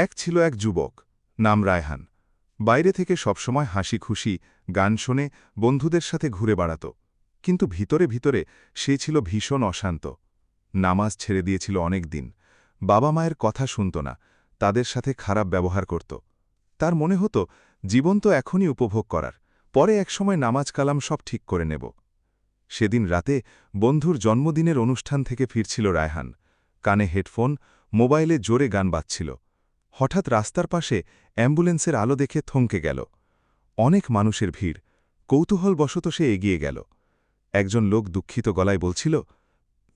এক ছিল এক যুবক, নাম রায়হান। বাইরে থেকে সবসময় হাসি খুশি গান শোনে, বন্ধুদের সাথে ঘুরে বেড়াত। কিন্তু ভিতরে ভিতরে সে ছিল ভীষণ অশান্ত। নামাজ ছেড়ে দিয়েছিল অনেক দিন। বাবা মায়ের কথা শুনত না, তাদের সাথে খারাপ ব্যবহার করত। তার মনে হতো জীবন তো এখনই উপভোগ করার, পরে একসময় নামাজ কালাম সব ঠিক করে নেব। সেদিন রাতে বন্ধুর জন্মদিনের অনুষ্ঠান থেকে ফিরছিল রায়হান। কানে হেডফোন, মোবাইলে জোরে গান বাজছিল। হঠাৎ রাস্তার পাশে অ্যাম্বুলেন্সের আলো দেখে থমকে গেল। অনেক মানুষের ভিড়। কৌতূহলবশত সে এগিয়ে গেল। একজন লোক দুঃখিত গলায় বলছিল,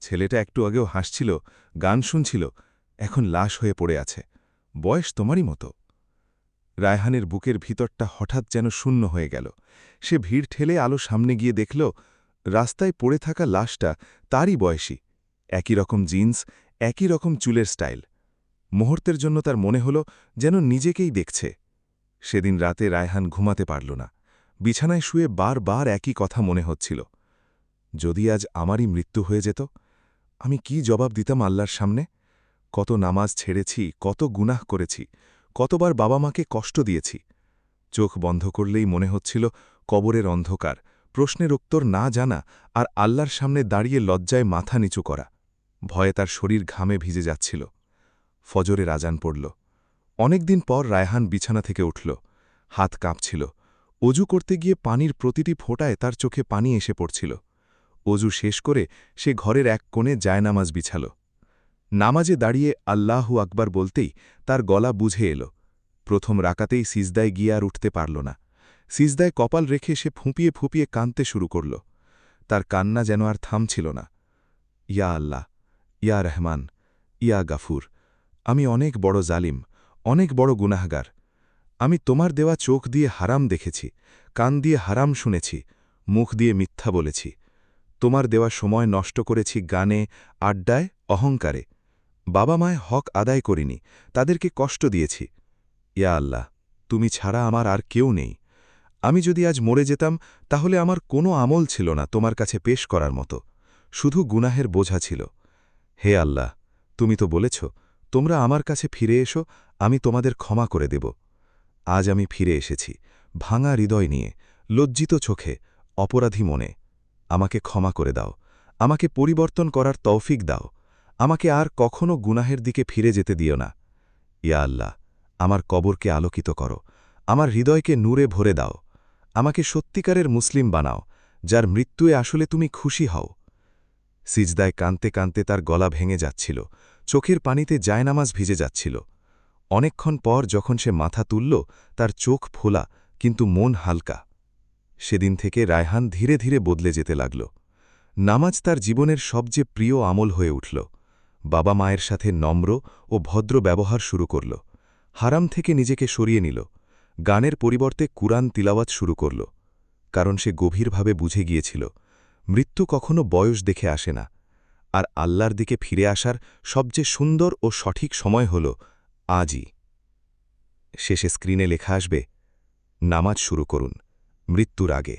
ছেলেটা একটু আগেও হাসছিল, গান শুনছিল, এখন লাশ হয়ে পড়ে আছে। বয়স তোমারই মতো। রায়হানের বুকের ভিতরটা হঠাৎ যেন শূন্য হয়ে গেল। সে ভিড় ঠেলে আলো সামনে গিয়ে দেখল, রাস্তায় পড়ে থাকা লাশটা তারই বয়সী। একই রকম জিন্স, একই রকম চুলের স্টাইল। মুহূর্তের জন্য তার মনে হল যেন নিজেকেই দেখছে। সেদিন রাতে রায়হান ঘুমাতে পারল না। বিছানায় শুয়ে বারবার একই কথা মনে হচ্ছিল। যদি আজ আমারই মৃত্যু হয়ে যেত, আমি কি জবাব দিতাম আল্লাহর সামনে? কত নামাজ ছেড়েছি, কত গুনাহ করেছি, কতবার বাবা মাকে কষ্ট দিয়েছি। চোখ বন্ধ করলেই মনে হচ্ছিল কবরের অন্ধকার, প্রশ্নের উত্তর না জানা, আর আল্লাহর সামনে দাঁড়িয়ে লজ্জায় মাথা নিচু করা। ভয়ে তার শরীর ঘামে ভিজে যাচ্ছিল। ফজরের আজান পড়ল। অনেকদিন পর রায়হান বিছানা থেকে উঠল। হাত কাঁপছিল। অজু করতে গিয়ে পানির প্রতিটি ফোঁটায় তার চোখে পানি এসে পড়ছিল। অজু শেষ করে সে ঘরের এক কোণে জায়নামাজ বিছাল। নামাজে দাঁড়িয়ে আল্লাহু আকবার বলতেই তার গলা বুঝে এল। প্রথম রাকাতেই সিজদায় গিয়ে আর উঠতে পারল না। সিজদায় কপাল রেখে সে ফুঁপিয়ে ফুঁপিয়ে কাঁদতে শুরু করল। তার কান্না যেন আর থামছিল না। ইয়া আল্লাহ, ইয়া রহমান, ইয়া গাফুর, আমি অনেক বড় জালিম, অনেক বড় গুনাহগার। আমি তোমার দেওয়া চোখ দিয়ে হারাম দেখেছি, কান দিয়ে হারাম শুনেছি, মুখ দিয়ে মিথ্যা বলেছি। তোমার দেওয়া সময় নষ্ট করেছি গানে, আড্ডায়, অহংকারে। বাবা মায় হক আদায় করিনি, তাদেরকে কষ্ট দিয়েছি। ইয়া আল্লাহ, তুমি ছাড়া আমার আর কেউ নেই। আমি যদি আজ মরে যেতাম, তাহলে আমার কোনো আমল ছিল না তোমার কাছে পেশ করার মতো, শুধু গুনাহের বোঝা ছিল। হে আল্লাহ, তুমি তো বলেছ, তোমরা আমার কাছে ফিরে এসো, আমি তোমাদের ক্ষমা করে দেব। আজ আমি ফিরে এসেছি, ভাঙা হৃদয় নিয়ে, লজ্জিত চোখে, অপরাধী মনে। আমাকে ক্ষমা করে দাও, আমাকে পরিবর্তন করার তৌফিক দাও। আমাকে আর কখনো গুনাহের দিকে ফিরে যেতে দিও না। ইয়া আল্লাহ, আমার কবরকে আলোকিত করো, আমার হৃদয়কে নূরে ভরে দাও। আমাকে সত্যিকারের মুসলিম বানাও, যার মৃত্যুয়ে আসলে তুমি খুশি হও। সিজদায় কাঁদতে কাঁদতে তার গলা ভেঙে যাচ্ছিল, চোখের পানিতে জায়নামাজ ভিজে যাচ্ছিল। অনেকক্ষণ পর যখন সে মাথা তুলল, তার চোখ ফোলা, কিন্তু মন হালকা। সেদিন থেকে রায়হান ধীরে ধীরে বদলে যেতে লাগল। নামাজ তার জীবনের সবচেয়ে প্রিয় আমল হয়ে উঠল। বাবা মায়ের সাথে নম্র ও ভদ্র ব্যবহার শুরু করল। হারাম থেকে নিজেকে সরিয়ে নিল। গানের পরিবর্তে কুরআন তিলাওয়াত শুরু করল। কারণ সে গভীরভাবে বুঝে গিয়েছিল, মৃত্যু কখনো বয়স দেখে আসে না, আর আল্লাহর দিকে ফিরে আসার সবচেয়ে সুন্দর ও সঠিক সময় হল আজই। শেষে স্ক্রিনে লেখা আসবে, নামাজ শুরু করুন মৃত্যুর আগে।